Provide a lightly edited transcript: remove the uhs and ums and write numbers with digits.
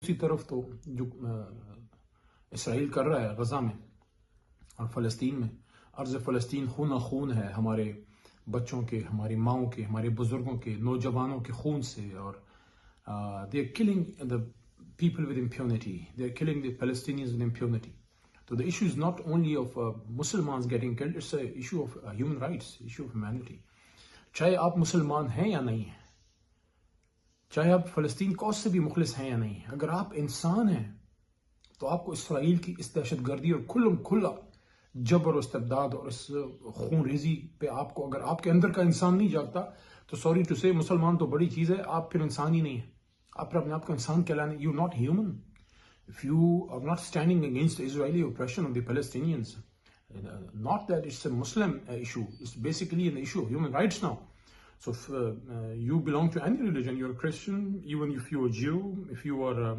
दूसरी तरफ तो जो इसराइल कर रहा है गज़ा में और फ़लस्तीन में, अर्ज़ फ़लस्तीन खून खून है, हमारे बच्चों के, हमारी माओं के, हमारे बुज़ुर्गों के, नौजवानों के खून से, और they are killing the people with impunity, they are killing the Palestinians with impunity. So the issue is not only of Muslims getting killed, it's an issue of human rights, issue of humanity. चाहे आप मुसलमान हैं या नहीं हैं, चाहे आप फ़लस्तीन कौस से भी मुखलिस हैं या नहीं हैं, अगर आप इंसान हैं तो आपको इसराइल की इस दहशतगर्दी और खुला जबर और इस्तिबदाद और इस खून रेजी पे आपको, अगर आपके अंदर का इंसान नहीं जागता तो सॉरी टू से, मुसलमान तो बड़ी चीज़ है, आप फिर इंसान ही नहीं है। आप फिर अपने आप को इंसान कहलाने, you not human if you are not standing against the Israeli oppression of the Palestinians. Not that it's a Muslim issue, it's basically an issue of human rights now. So if you belong to any religion, you're a Christian, even if you're a Jew, if you are